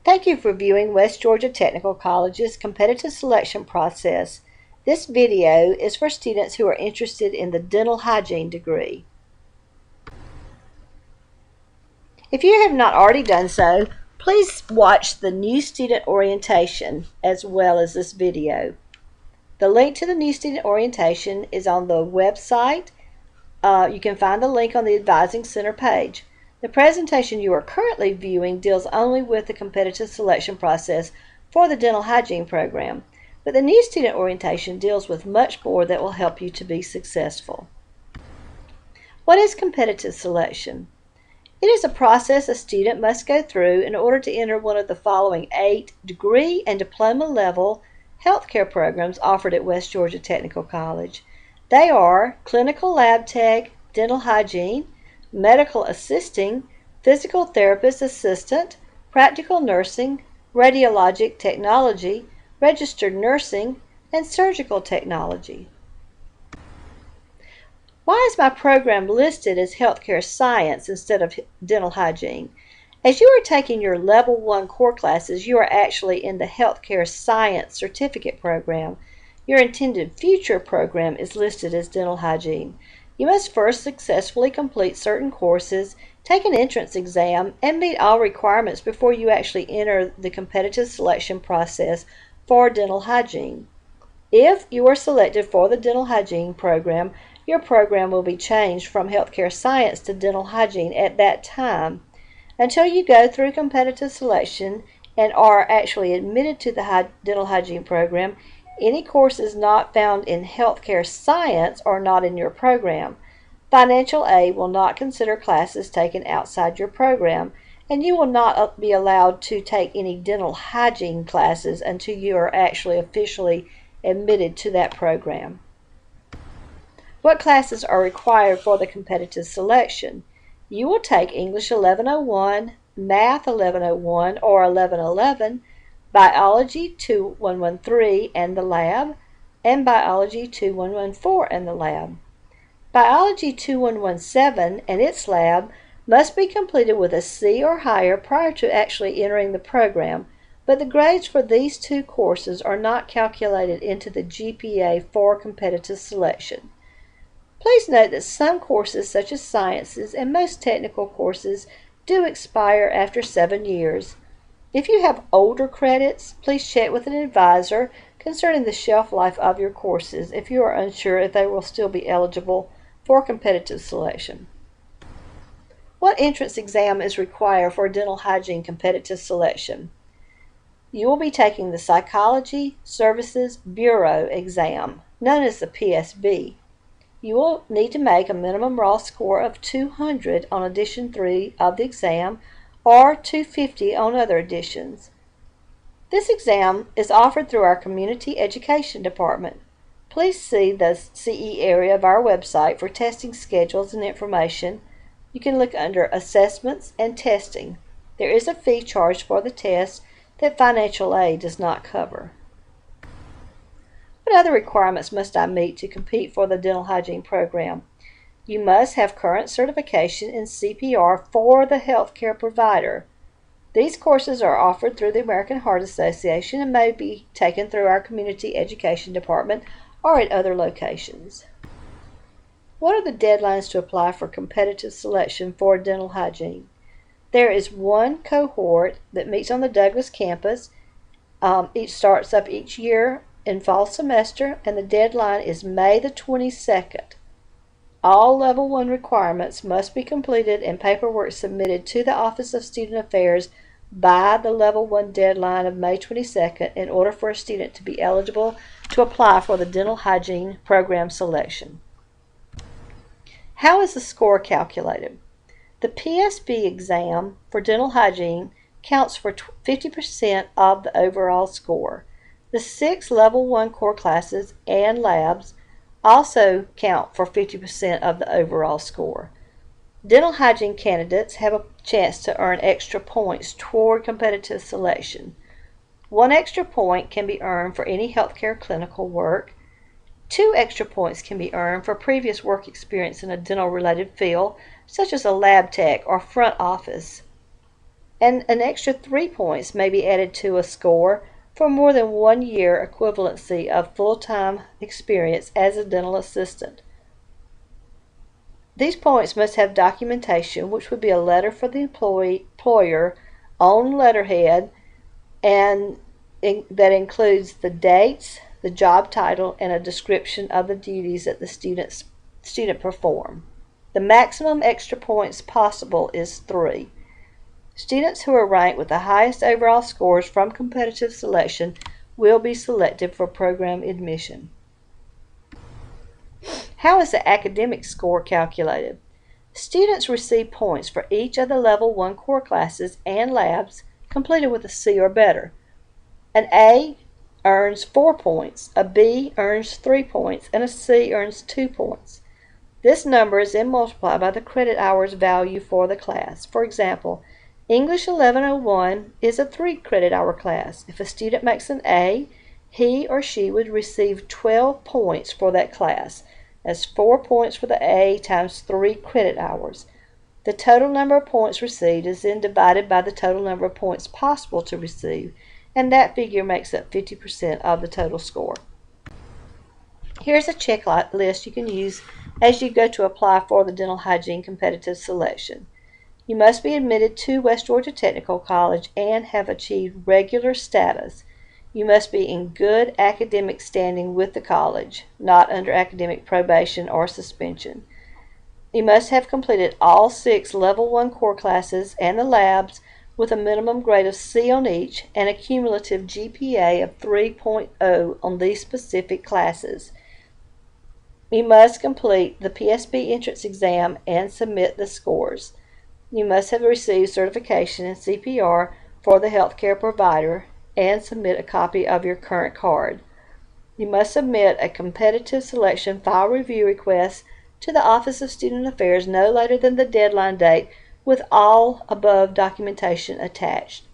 Thank you for viewing West Georgia Technical College's competitive selection process. This video is for students who are interested in the dental hygiene degree. If you have not already done so, please watch the new student orientation as well as this video. The link to the new student orientation is on the website. You can find the link on the Advising Center page. The presentation you are currently viewing deals only with the competitive selection process for the dental hygiene program, but the new student orientation deals with much more that will help you to be successful. What is competitive selection? It is a process a student must go through in order to enter one of the following 8 degree and diploma level healthcare programs offered at West Georgia Technical College. They are Clinical Lab Tech, Dental Hygiene, Medical Assisting, Physical Therapist Assistant, Practical Nursing, Radiologic Technology, Registered Nursing, and Surgical Technology. Why is my program listed as Healthcare Science instead of Dental Hygiene? As you are taking your Level 1 core classes, you are actually in the Healthcare Science Certificate Program. Your intended future program is listed as Dental Hygiene. You must first successfully complete certain courses, take an entrance exam, and meet all requirements before you actually enter the competitive selection process for dental hygiene. If you are selected for the dental hygiene program, your program will be changed from healthcare science to dental hygiene at that time. Until you go through competitive selection and are actually admitted to the dental hygiene program, any courses not found in healthcare science are not in your program. Financial aid will not consider classes taken outside your program, and you will not be allowed to take any dental hygiene classes until you are actually officially admitted to that program. What classes are required for the competitive selection? You will take English 1101, Math 1101 or 1111, Biology 2113 and the lab, and Biology 2114 and the lab. Biology 2117 and its lab must be completed with a C or higher prior to actually entering the program, but the grades for these two courses are not calculated into the GPA for competitive selection. Please note that some courses, such as sciences and most technical courses, do expire after 7 years. If you have older credits, please check with an advisor concerning the shelf life of your courses if you are unsure if they will still be eligible for competitive selection. What entrance exam is required for dental hygiene competitive selection? You will be taking the Psychology Services Bureau exam, known as the PSB. You will need to make a minimum raw score of 200 on edition 3 of the exam or 250 on other editions. This exam is offered through our Community Education Department. Please see the CE area of our website for testing schedules and information. You can look under Assessments and Testing. There is a fee charged for the test that financial aid does not cover. What other requirements must I meet to compete for the dental hygiene program? You must have current certification in CPR for the healthcare provider. These courses are offered through the American Heart Association and may be taken through our Community Education Department or at other locations. What are the deadlines to apply for competitive selection for dental hygiene? There is one cohort that meets on the Douglas campus. Each starts up each year in fall semester, and the deadline is May the 22nd. All Level 1 requirements must be completed and paperwork submitted to the Office of Student Affairs by the Level 1 deadline of May 22nd in order for a student to be eligible to apply for the dental hygiene program selection. How is the score calculated? The PSB exam for dental hygiene counts for 50% of the overall score. The 6 Level 1 core classes and labs also count for 50% of the overall score. Dental hygiene candidates have a chance to earn extra points toward competitive selection. 1 extra point can be earned for any healthcare clinical work. 2 extra points can be earned for previous work experience in a dental-related field, such as a lab tech or front office. and an extra 3 points may be added to a score for more than 1 year equivalency of full-time experience as a dental assistant. These points must have documentation, which would be a letter for the employer on letterhead, and that includes the dates, the job title, and a description of the duties that the student perform. The maximum extra points possible is 3. Students who are ranked with the highest overall scores from competitive selection will be selected for program admission. How is the academic score calculated? Students receive points for each of the Level 1 core classes and labs completed with a C or better. An A earns 4 points, a B earns 3 points, and a C earns 2 points. This number is then multiplied by the credit hours value for the class. For example, English 1101 is a 3 credit hour class. If a student makes an A, he or she would receive 12 points for that class. That's 4 points for the A times 3 credit hours. The total number of points received is then divided by the total number of points possible to receive, and that figure makes up 50% of the total score. Here's a checklist you can use as you go to apply for the dental hygiene competitive selection. You must be admitted to West Georgia Technical College and have achieved regular status. You must be in good academic standing with the college, not under academic probation or suspension. You must have completed all 6 Level 1 core classes and the labs with a minimum grade of C on each and a cumulative GPA of 3.0 on these specific classes. You must complete the PSB entrance exam and submit the scores. You must have received certification in CPR for the healthcare provider and submit a copy of your current card. You must submit a competitive selection file review request to the Office of Student Affairs no later than the deadline date with all above documentation attached.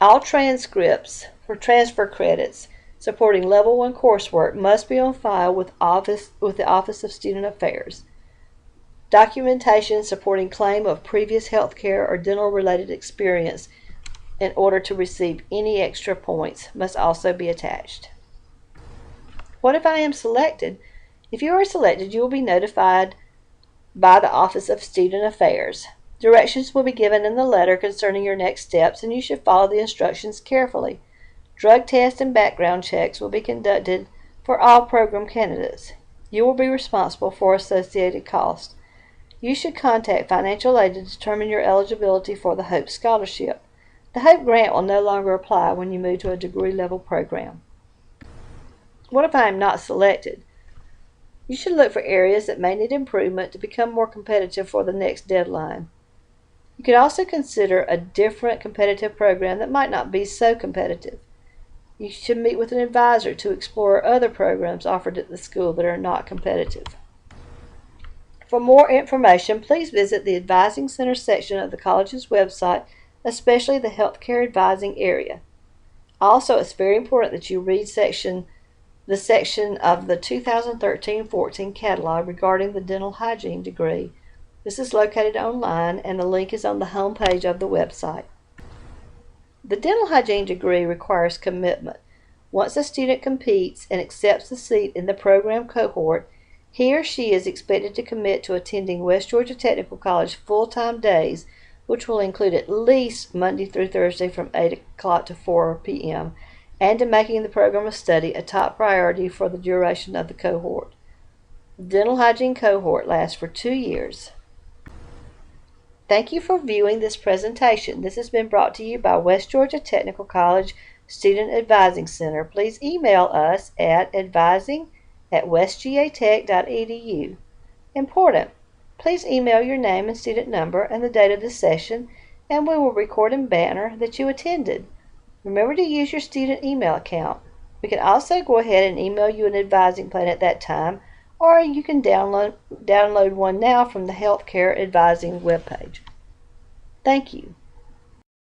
All transcripts for transfer credits supporting Level 1 coursework must be on file with the Office of Student Affairs. Documentation supporting claim of previous healthcare or dental-related experience in order to receive any extra points must also be attached. What if I am selected? If you are selected, you will be notified by the Office of Student Affairs. Directions will be given in the letter concerning your next steps, and you should follow the instructions carefully. Drug tests and background checks will be conducted for all program candidates. You will be responsible for associated costs. You should contact financial aid to determine your eligibility for the HOPE scholarship. The HOPE grant will no longer apply when you move to a degree level program. What if I am not selected? You should look for areas that may need improvement to become more competitive for the next deadline. You could also consider a different competitive program that might not be so competitive. You should meet with an advisor to explore other programs offered at the school that are not competitive. For more information, please visit the Advising Center section of the college's website, especially the Healthcare Advising area. Also, it's very important that you read the section of the 2013-14 catalog regarding the dental hygiene degree. This is located online, and the link is on the home page of the website. The dental hygiene degree requires commitment. Once a student competes and accepts a seat in the program cohort, he or she is expected to commit to attending West Georgia Technical College full-time days, which will include at least Monday through Thursday from 8 o'clock to 4 p.m., and to making the program of study a top priority for the duration of the cohort. The dental hygiene cohort lasts for 2 years. Thank you for viewing this presentation. This has been brought to you by West Georgia Technical College Student Advising Center. Please email us at advising@westgatech.edu. Important: please email your name and student number and the date of the session, and we will record and banner that you attended. Remember to use your student email account. We can also go ahead and email you an advising plan at that time, or you can download one now from the Healthcare Advising webpage. Thank you.